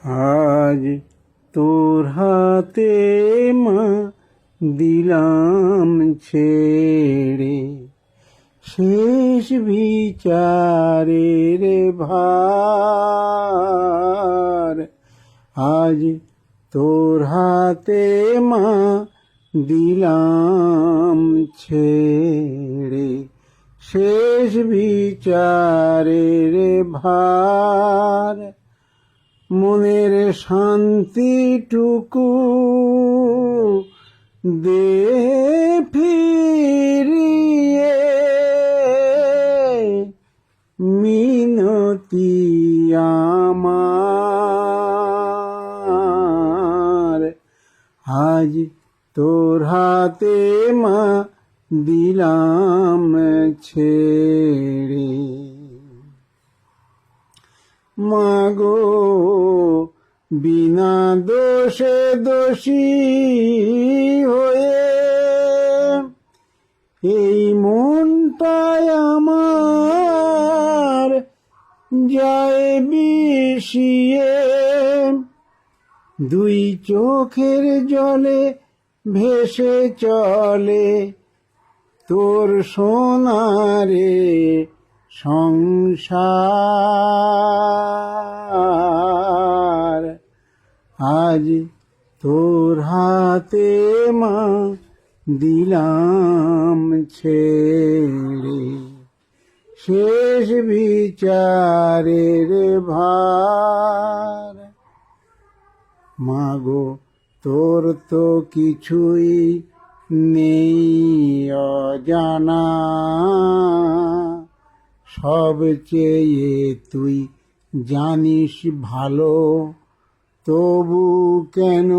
আজ তোর হাতে মা দিলাম ছেড়ে, শেষ বিচারের ভার। আজ তোর হাতে মা দিলাম ছেড়ে, শেষ বিচারের ভার। মনের শান্তিটুকু দে ফিরিয়ে, মিনতি আমার। আজ তোর হাতে মা দিলাম ছেড়ে। মাগো বিনা দোষে দোষী হয়ে এই মনটায় আমার যায় বিষিয়ে। দুই চোখের জলে ভেসে চলে তোর সোনারে সংসার। আজ তোর হাতে মা দিলাম ছেড়ে, শেষ বিচারের ভার। মাগো তোর তো কিছুই নেই অজানা, সব চেয়ে তুই জানিস ভালো। তবু কেন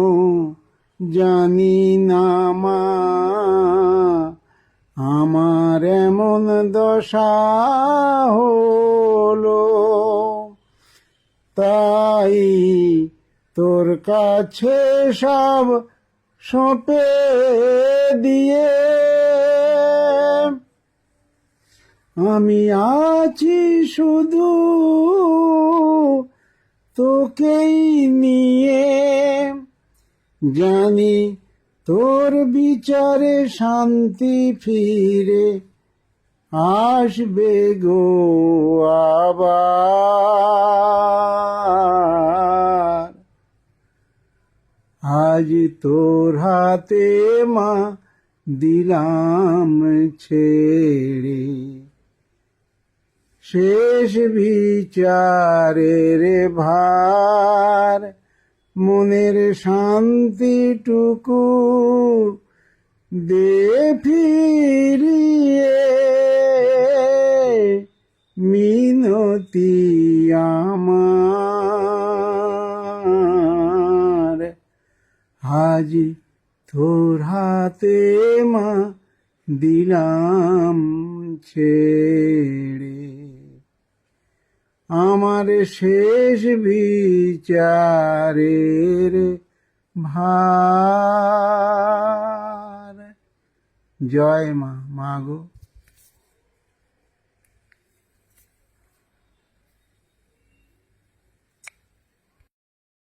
জানি না মা, আমার এমন দশা হলো। তাই তোর কাছে সব সঁপে দিয়ে আমি আছি শুধু তোকেই নিয়ে। জানি তোর বিচারে শান্তি ফিরে আসবে গো আবার। আজ তোর হাতে মা দিলাম ছেড়ে, শেষ বিচারের ভার। মনের শান্তিটুকু দে ফিরিয়ে, মিনতি আমার। আজ তোর হাতে মা দিলাম ছেড়ে, আমার শেষ বিচারের ভার। জয় মা, মা গো।